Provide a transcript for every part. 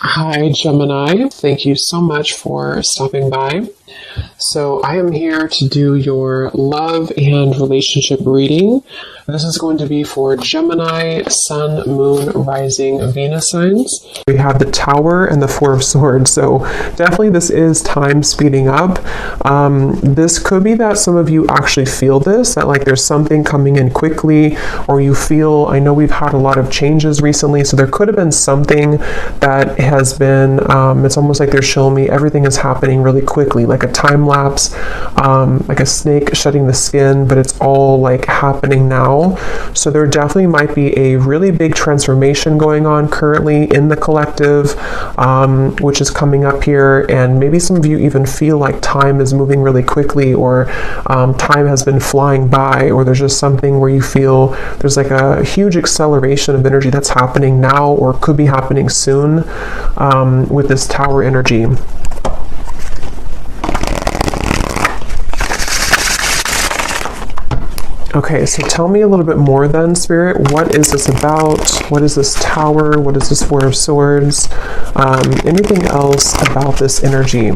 Hi, Gemini. Thank you so much for stopping by. So, I am here to do your love and relationship reading. This is going to be for Gemini, Sun, Moon, Rising, Venus signs. We have the Tower and the Four of Swords. So, definitely this is time speeding up. This could be that some of you actually feel this, that like there's something coming in quickly, or you feel, I know we've had a lot of changes recently, so there could have been something that has been, it's almost like they're showing me everything is happening really quickly, like a time lapse, like a snake shedding the skin, but it's all like happening now. So there definitely might be a really big transformation going on currently in the collective, which is coming up here, and maybe some of you even feel like time is moving really quickly, or time has been flying by, or there's just something where you feel there's like a huge acceleration of energy that's happening now or could be happening soon with this Tower energy. Okay, so tell me a little bit more then, Spirit. What is this about? What is this Tower? What is this Four of Swords? Anything else about this energy?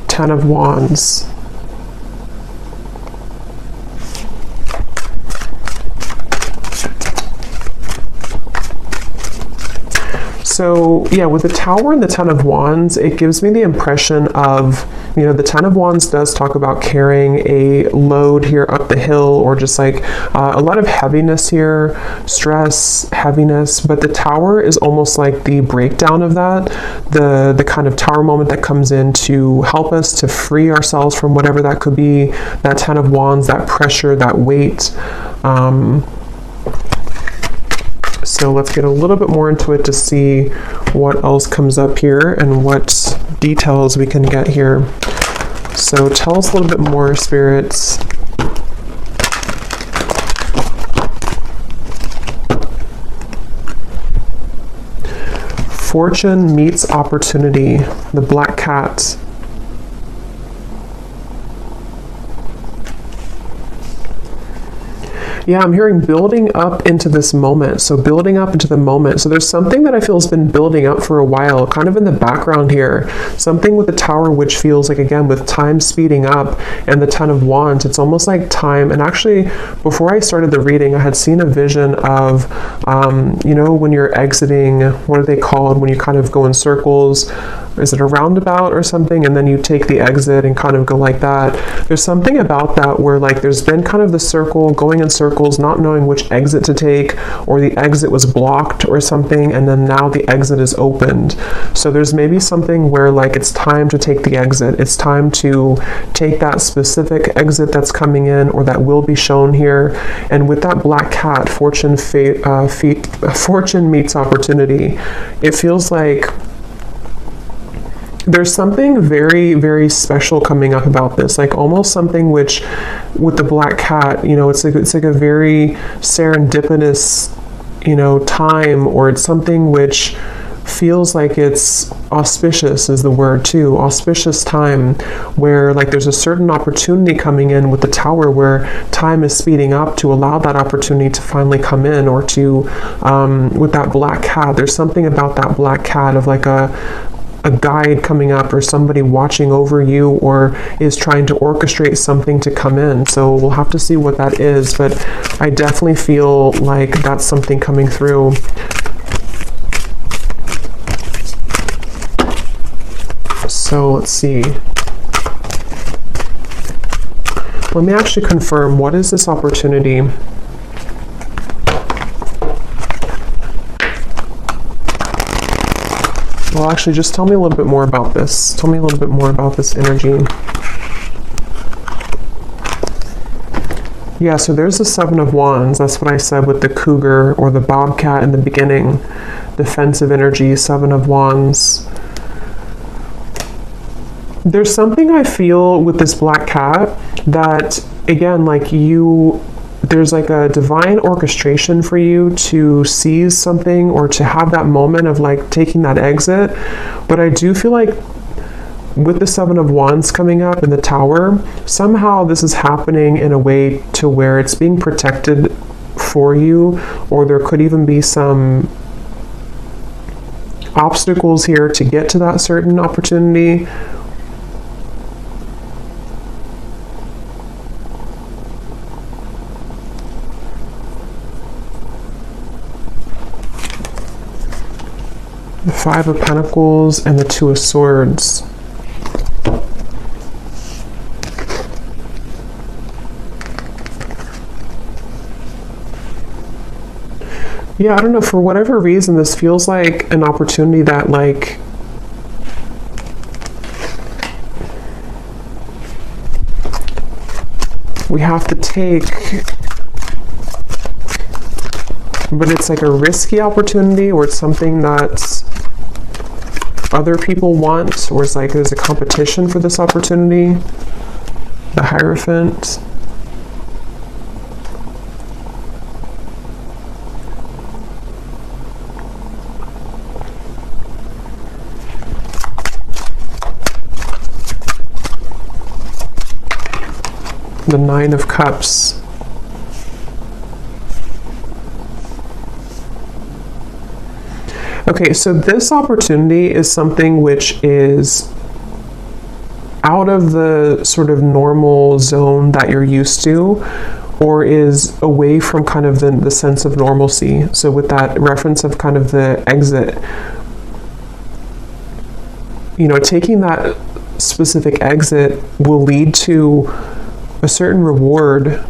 Ten of Wands. So yeah, with the Tower and the Ten of Wands, it gives me the impression of, you know, the Ten of Wands does talk about carrying a load here up the hill, or just like a lot of heaviness here, stress, heaviness, but the Tower is almost like the breakdown of that, the kind of Tower moment that comes in to help us to free ourselves from whatever that could be, that Ten of Wands, that pressure, that weight. So let's get a little bit more into it to see what else comes up here and what details we can get here. So tell us a little bit more, spirits. Fortune meets opportunity, the Black Cat. Yeah, I'm hearing building up into this moment. So building up into the moment. So there's something that I feel has been building up for a while, kind of in the background here. Something with the Tower, which feels like, again, with time speeding up, and the Ten of Wands, it's almost like time. And actually, before I started the reading, I had seen a vision of, you know, when you're exiting, what are they called? When you kind of go in circles. Is it a roundabout or something? And then you take the exit and kind of go like that. There's something about that where like there's been kind of the circle, going in circles, not knowing which exit to take, or the exit was blocked or something, and then now the exit is opened. So there's maybe something where like it's time to take the exit. It's time to take that specific exit that's coming in, or that will be shown here. And with that Black Cat, fortune meets opportunity. It feels like there's something very, very special coming up about this, like almost something which, with the Black Cat, you know, it's like a very serendipitous, you know, time, or it's something which feels like it's auspicious is the word too, auspicious time, where like there's a certain opportunity coming in with the Tower, where time is speeding up to allow that opportunity to finally come in, or to, with that Black Cat, there's something about that Black Cat of like a guide coming up, or somebody watching over you, or is trying to orchestrate something to come in. So we'll have to see what that is, but I definitely feel like that's something coming through. So let's see. Let me actually confirm, what is this opportunity? Well, actually, just tell me a little bit more about this. Tell me a little bit more about this energy. Yeah, so there's the Seven of Wands. That's what I said with the cougar or the bobcat in the beginning. Defensive energy, Seven of Wands. There's something I feel with this Black Cat that, again, like you there's like a divine orchestration for you to seize something or to have that moment of like taking that exit. But I do feel like with the Seven of Wands coming up in the Tower, somehow this is happening in a way to where it's being protected for you, or there could even be some obstacles here to get to that certain opportunity. The Five of Pentacles and the Two of Swords. Yeah, I don't know, for whatever reason, this feels like an opportunity that, like, we have to take, but it's like a risky opportunity, or it's something that other people want, or it's like there's a competition for this opportunity. The Hierophant. The Nine of Cups. Okay, so this opportunity is something which is out of the sort of normal zone that you're used to, or is away from kind of the sense of normalcy. So with that reference of kind of the exit, you know, taking that specific exit will lead to a certain reward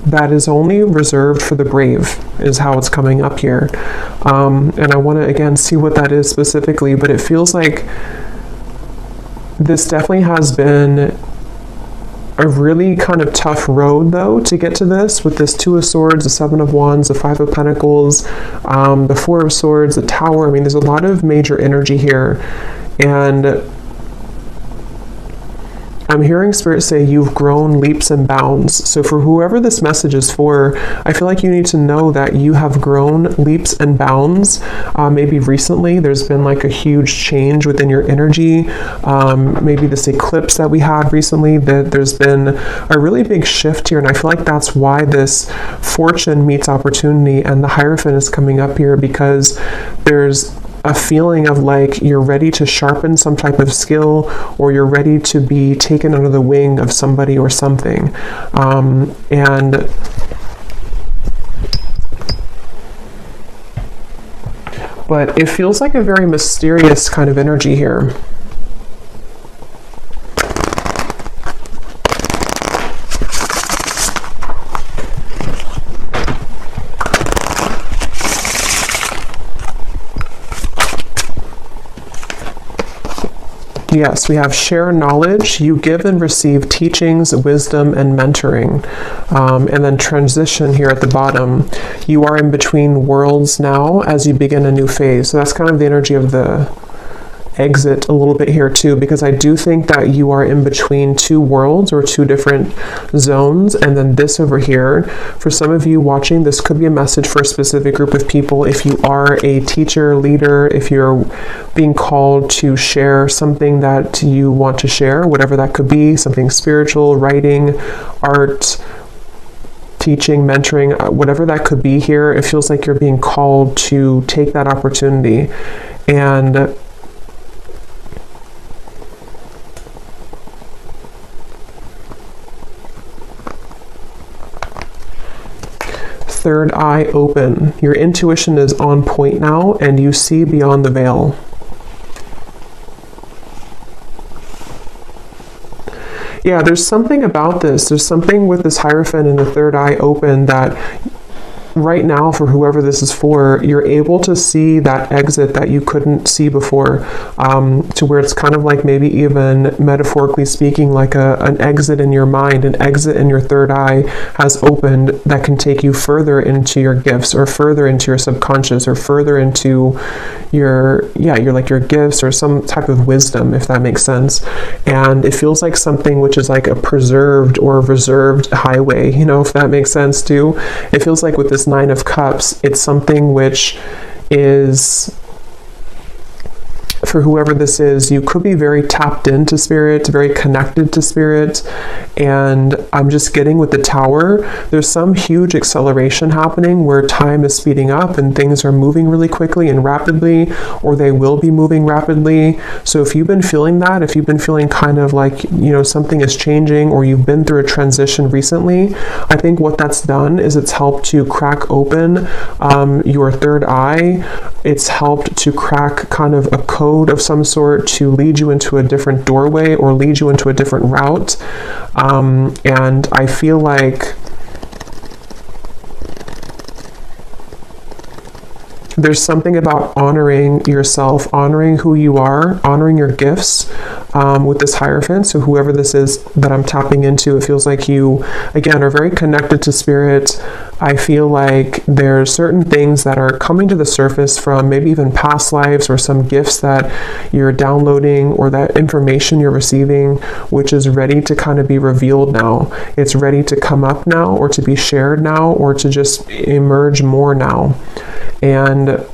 that is only reserved for the brave, is how it's coming up here. And I want to, again, see what that is specifically, but it feels like this definitely has been a really kind of tough road, though, to get to this, with this Two of Swords, the Seven of Wands, the Five of Pentacles, the Four of Swords, the Tower. I mean, there's a lot of major energy here, and I'm hearing Spirit say you've grown leaps and bounds. So for whoever this message is for, I feel like you need to know that you have grown leaps and bounds. Maybe recently there's been like a huge change within your energy. Maybe this eclipse that we had recently, that there's been a really big shift here. And I feel like that's why this fortune meets opportunity and the Hierophant is coming up here, because there's a feeling of like you're ready to sharpen some type of skill, or you're ready to be taken under the wing of somebody or something. But it feels like a very mysterious kind of energy here. Yes, we have share knowledge. You give and receive teachings, wisdom, and mentoring. And then transition here at the bottom. You are in between worlds now as you begin a new phase. So that's kind of the energy of the exit a little bit here too, because I do think that you are in between two worlds or two different zones. And then this over here, for some of you watching, this could be a message for a specific group of people. If you are a teacher, leader, if you're being called to share something that you want to share, whatever that could be, something spiritual, writing, art, teaching, mentoring, whatever that could be here, it feels like you're being called to take that opportunity. And third eye open. Your intuition is on point now, and you see beyond the veil. Yeah, there's something about this. There's something with this Hierophant and the third eye open that right now, for whoever this is for, you're able to see that exit that you couldn't see before, to where it's kind of like, maybe even metaphorically speaking, like an exit in your mind, an exit in your third eye has opened that can take you further into your gifts, or further into your subconscious, or further into your gifts, or some type of wisdom, if that makes sense. And it feels like something which is like a preserved or reserved highway, if that makes sense too. It feels like with this Nine of Cups, it's something which is, for whoever this is, you could be very tapped into spirit, very connected to spirit. And I'm just getting with the Tower, there's some huge acceleration happening where time is speeding up and things are moving really quickly and rapidly, or they will be moving rapidly. So if you've been feeling that, if you've been feeling kind of like, something is changing, or you've been through a transition recently, I think what that's done is it's helped to crack open your third eye. It's helped to crack kind of a code of some sort to lead you into a different doorway, or lead you into a different route. And I feel like there's something about honoring yourself, honoring who you are, honoring your gifts, with this Hierophant. So whoever this is that I'm tapping into, it feels like you, again, are very connected to spirit. I feel like there's certain things that are coming to the surface from maybe even past lives, or some gifts that you're downloading, or that information you're receiving, which is ready to kind of be revealed now. It's ready to come up now, or to be shared now, or to just emerge more now. And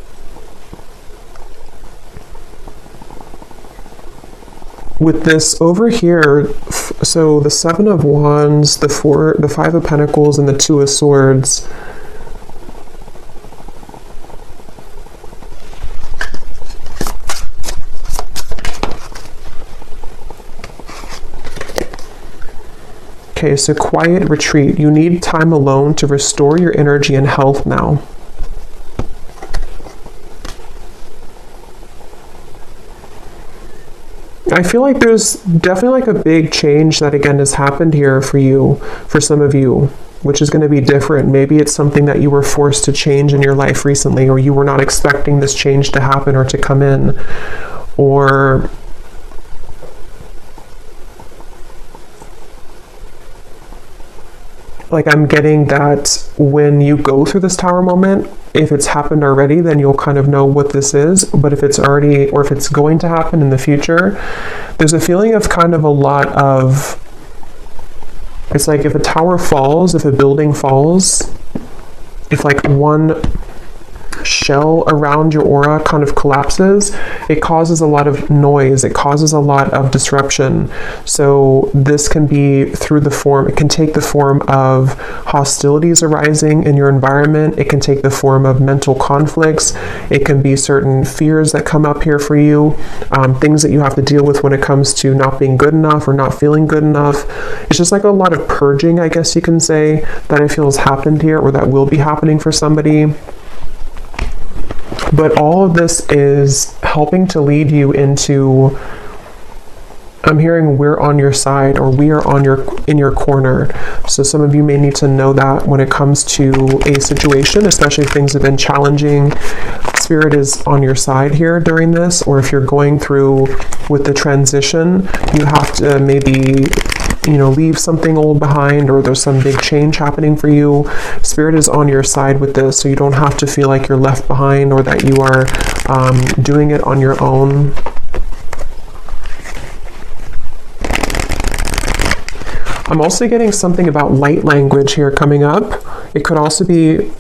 with this over here, so the Seven of Wands, the Five of Pentacles, and the Two of Swords, okay, so quiet retreat. You need time alone to restore your energy and health now. I feel like there's definitely like a big change that again has happened here for you, for some of you, which is going to be different. Maybe it's something that you were forced to change in your life recently, or you were not expecting this change to happen or to come in, or like I'm getting that when you go through this Tower moment, if it's happened already, then you'll kind of know what this is. But if it's already, or if it's going to happen in the future, there's a feeling of kind of a lot of, it's like if a tower falls, if a building falls, if like one shell around your aura kind of collapses, it causes a lot of noise, it causes a lot of disruption. So this can be through the form, it can take the form of hostilities arising in your environment, it can take the form of mental conflicts, it can be certain fears that come up here for you, things that you have to deal with when it comes to not being good enough or not feeling good enough. It's just like a lot of purging, I guess you can say, that I feel has happened here, or that will be happening for somebody. But all of this is helping to lead you into, I'm hearing we're on your side, or we are in your corner. So some of you may need to know that when it comes to a situation, especially if things have been challenging, Spirit is on your side here during this. Or if you're going through with the transition, you have to maybe leave something old behind, or there's some big change happening for you. Spirit is on your side with this, so you don't have to feel like you're left behind, or that you are doing it on your own. I'm also getting something about light language here coming up. It could also be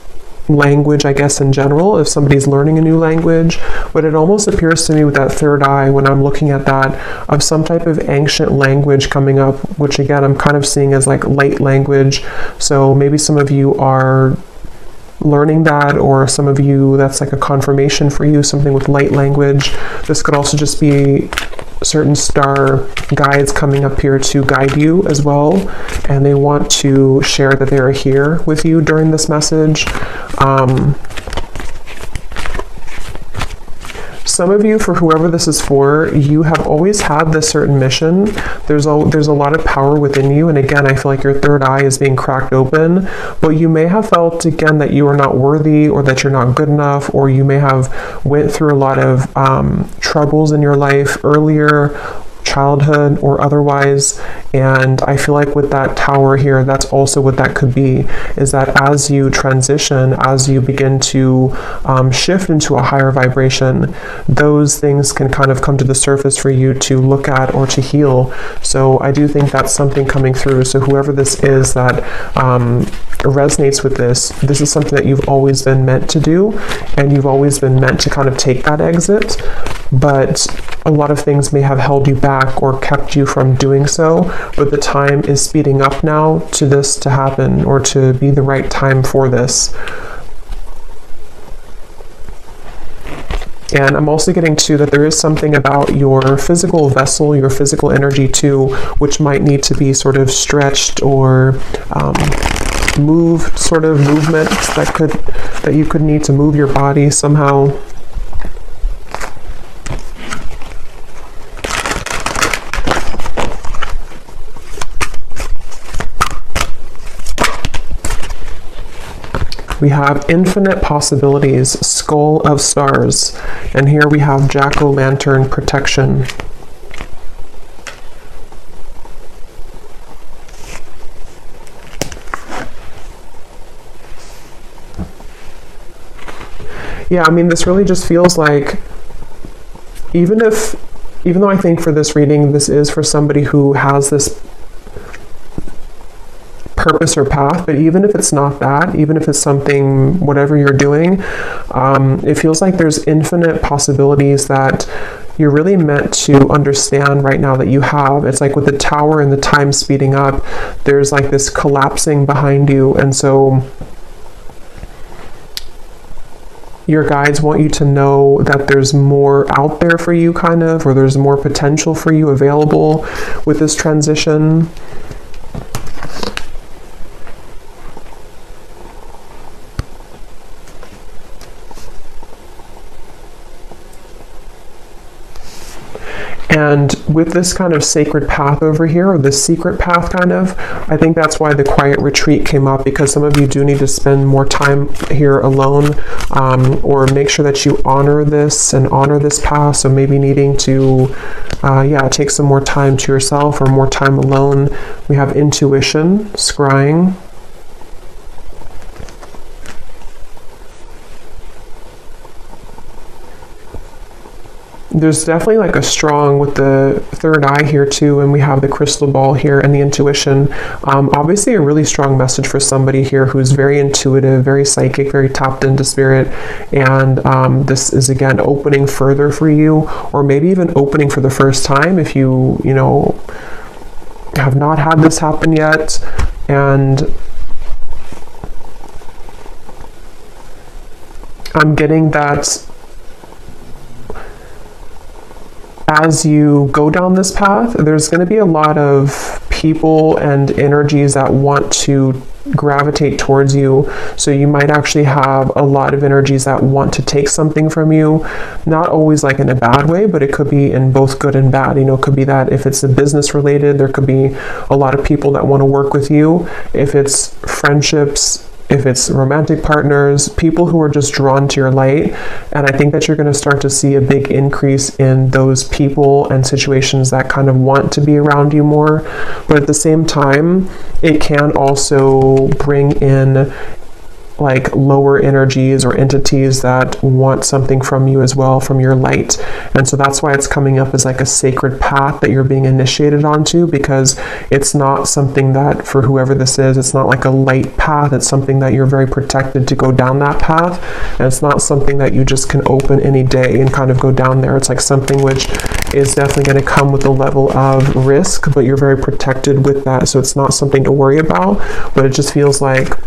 language, I guess, in general, if somebody's learning a new language, but it almost appears to me with that third eye, when I'm looking at that, of some type of ancient language coming up, which again, I'm kind of seeing as like light language. So maybe some of you are learning that, or some of you, that's like a confirmation for you, something with light language. This could also just be certain star guides coming up here to guide you as well, and they want to share that they are here with you during this message. Some of you, for whoever this is for, you have always had this certain mission. There's a lot of power within you, and again, I feel like your third eye is being cracked open, but you may have felt, again, that you are not worthy, or that you're not good enough, or you may have went through a lot of troubles in your life earlier, childhood or otherwise. And I feel like with that tower here, that's also what that could be, is that as you transition, as you begin to shift into a higher vibration, those things can kind of come to the surface for you to look at or to heal. So I do think that's something coming through. So whoever this is that resonates with this is something that you've always been meant to do, and you've always been meant to kind of take that exit, but a lot of things may have held you back or kept you from doing so, but the time is speeding up now to this to happen, or to be the right time for this. And I'm also getting to that there is something about your physical vessel, your physical energy too, which might need to be sort of stretched or moved, sort of movements that you could need to move your body somehow. We have infinite possibilities, skull of stars, and here we have jack-o'-lantern protection. Yeah, I mean, this really just feels like, even though I think for this reading, this is for somebody who has this purpose or path, but even if it's not that, even if it's something, whatever you're doing, it feels like there's infinite possibilities that you're really meant to understand right now that you have. It's like with the tower and the time speeding up, there's like this collapsing behind you, and so your guides want you to know that there's more out there for you, kind of, or there's more potential for you available with this transition. And with this kind of sacred path over here, or this secret path kind of, I think that's why the quiet retreat came up, because some of you do need to spend more time here alone, or make sure that you honor this and honor this path. So maybe needing to, take some more time to yourself or more time alone. We have intuition, scrying. There's definitely like a strong with the third eye here too, and we have the crystal ball here and the intuition. Obviously a really strong message for somebody here who's very intuitive, very psychic, very tapped into spirit, and this is again opening further for you, or maybe even opening for the first time if you have not had this happen yet. And I'm getting that as you go down this path, there's going to be a lot of people and energies that want to gravitate towards you. So you might actually have a lot of energies that want to take something from you, not always like in a bad way, but it could be in both good and bad. It could be that if it's a business related, there could be a lot of people that want to work with you. If it's friendships, if it's romantic partners, people who are just drawn to your light. And I think that you're going to start to see a big increase in those people and situations that kind of want to be around you more. But at the same time, it can also bring in like lower energies or entities that want something from you as well, from your light. And so that's why it's coming up as like a sacred path that you're being initiated onto, because it's not something that, for whoever this is, it's not like a light path. It's something that you're very protected to go down that path. And it's not something that you just can open any day and kind of go down there. It's like something which is definitely going to come with a level of risk, but you're very protected with that. So it's not something to worry about, but it just feels like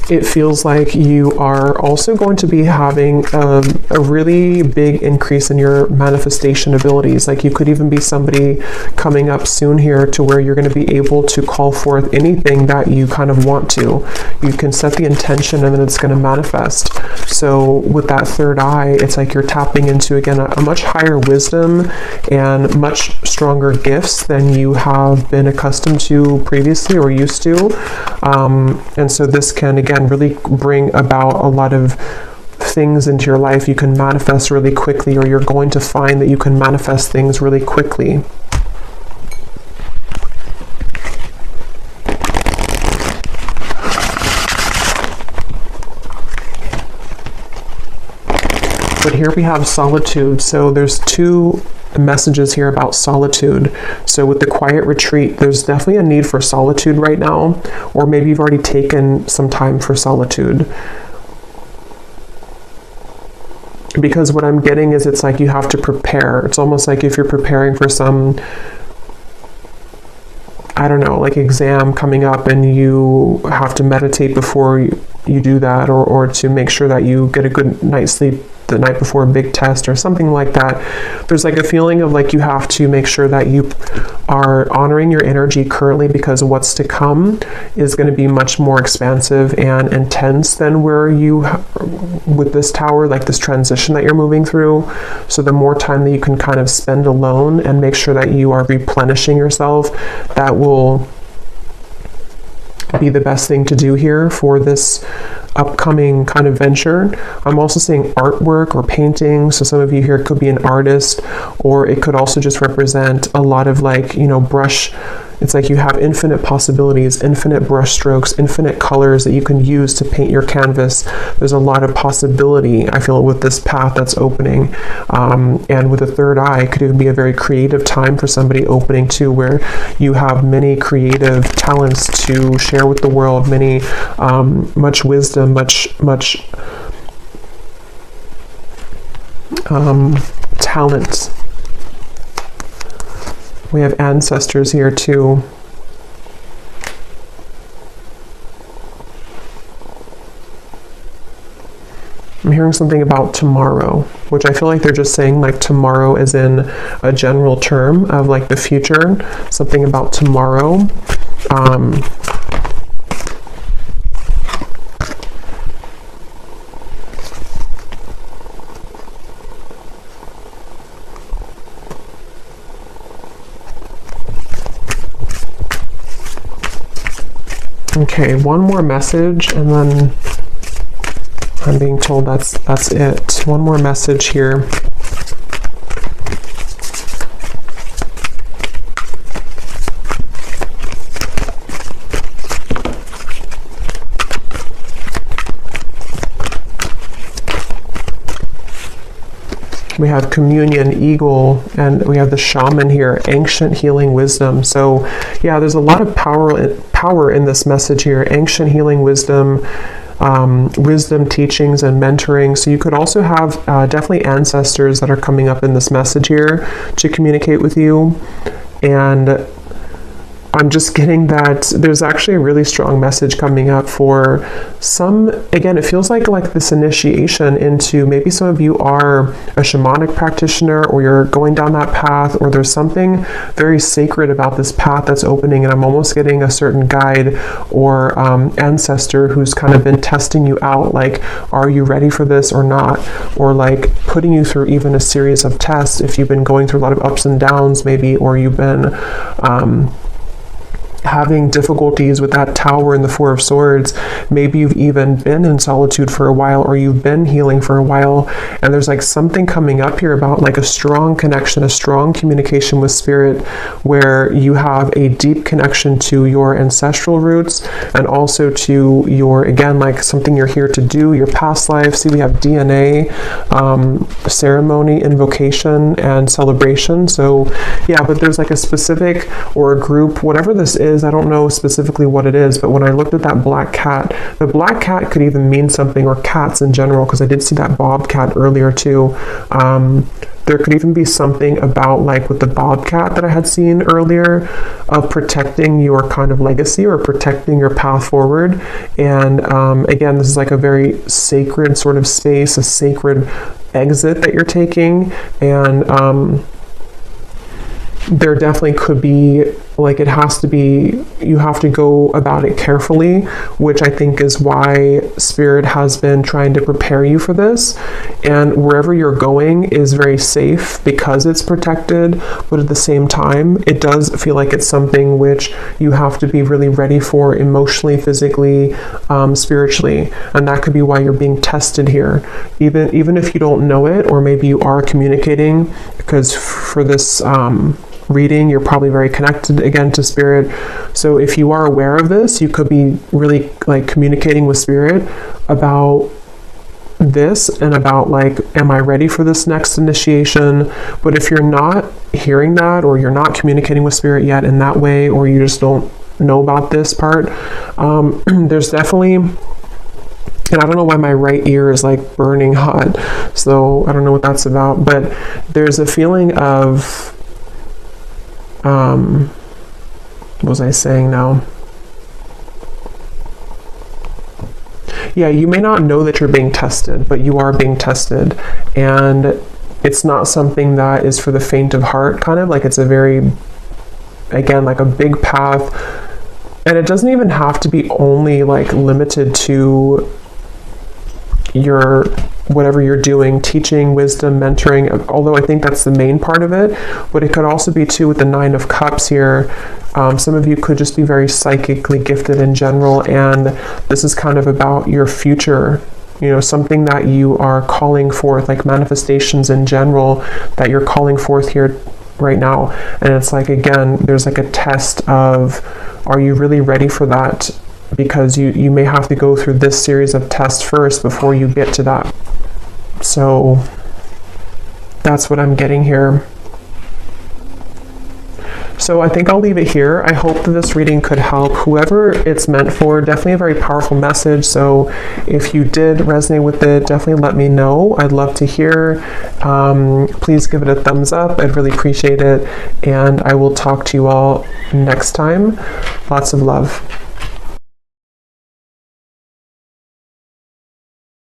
it feels like you are also going to be having a really big increase in your manifestation abilities. Like you could even be somebody coming up soon here to where you're going to be able to call forth anything that you kind of want to. You can set the intention and then it's going to manifest. So with that third eye, it's like you're tapping into, again, a much higher wisdom and much stronger gifts than you have been accustomed to previously or used to. And so this can, again, really bring about a lot of things into your life you can manifest really quickly, or you're going to find that you can manifest things really quickly. But here we have solitude. So there's two messages here about solitude. So with the quiet retreat, there's definitely a need for solitude right now, or maybe you've already taken some time for solitude. Because what I'm getting is it's like you have to prepare. It's almost like if you're preparing for some, I don't know, like exam coming up and you have to meditate before you do that, or to make sure that you get a good night's sleep the night before a big test or something like that. There's like a feeling of like you have to make sure that you are honoring your energy currently, because what's to come is going to be much more expansive and intense than where you with this tower, like this transition that you're moving through. So the more time that you can kind of spend alone and make sure that you are replenishing yourself, that will be the best thing to do here for this upcoming kind of venture. I'm also seeing artwork or painting. So some of you here could be an artist, or it could also just represent a lot of like, you know, brush. It's like you have infinite possibilities, infinite brush strokes, infinite colors that you can use to paint your canvas. There's a lot of possibility, I feel, with this path that's opening. And with a third eye, it could even be a very creative time for somebody opening too, where you have many creative talents to share with the world, many, much wisdom, much talent. We have ancestors here too. I'm hearing something about tomorrow, which I feel like they're just saying like tomorrow as in a general term of like the future, something about tomorrow. Okay, one more message, and then I'm being told that's it. One more message here. We have communion, eagle, and we have the shaman here, ancient healing wisdom. So yeah, there's a lot of power in this message here. Ancient healing wisdom, wisdom teachings and mentoring. So you could also have definitely ancestors that are coming up in this message here to communicate with you. And I'm just getting that there's actually a really strong message coming up for some. Again, it feels like this initiation into, maybe some of you are a shamanic practitioner, or you're going down that path, or there's something very sacred about this path that's opening, and I'm almost getting a certain guide or ancestor who's kind of been testing you out, like, are you ready for this or not? Or like putting you through even a series of tests if you've been going through a lot of ups and downs maybe, or you've been having difficulties with that tower in the Four of Swords. Maybe you've even been in solitude for a while, or you've been healing for a while, and there's like something coming up here about like a strong connection, a strong communication with spirit, where you have a deep connection to your ancestral roots, and also to your, again, like something you're here to do, your past life. See, we have DNA, ceremony, invocation, and celebration. So yeah, but there's like a specific or a group, whatever this is, I don't know specifically what it is, but when I looked at that black cat, the black cat could even mean something, or cats in general, because I did see that bobcat earlier too. There could even be something about, like with the bobcat that I had seen earlier, of protecting your kind of legacy or protecting your path forward. And again, this is like a very sacred sort of space, a sacred exit that you're taking. And there definitely could be, like, it has to be, you have to go about it carefully, which I think is why Spirit has been trying to prepare you for this. And wherever you're going is very safe because it's protected, but at the same time, it does feel like it's something which you have to be really ready for emotionally, physically, spiritually. And that could be why you're being tested here. Even if you don't know it, or maybe you are communicating, because for this reading, you're probably very connected again to Spirit. So if you are aware of this, you could be really like communicating with Spirit about this and about, like, am I ready for this next initiation? But if you're not hearing that, or you're not communicating with Spirit yet in that way, or you just don't know about this part, there's definitely, and I don't know why my right ear is like burning hot, so I don't know what that's about, but there's a feeling of what was I saying now? Yeah, you may not know that you're being tested, but you are being tested. And it's not something that is for the faint of heart, kind of like, it's a very, again, like a big path. And it doesn't even have to be only like limited to your whatever you're doing, teaching, wisdom, mentoring, although I think that's the main part of it. But it could also be too with the Nine of Cups here. Some of you could just be very psychically gifted in general, and this is kind of about your future, you know, something that you are calling forth, like manifestations in general that you're calling forth here right now. And it's like, again, there's like a test of, are you really ready for that? Because you may have to go through this series of tests first before you get to that. So that's what I'm getting here. So I think I'll leave it here. I hope that this reading could help whoever it's meant for. Definitely a very powerful message. So if you did resonate with it, definitely let me know. I'd love to hear. Please give it a thumbs up. I'd really appreciate it. And I will talk to you all next time. Lots of love.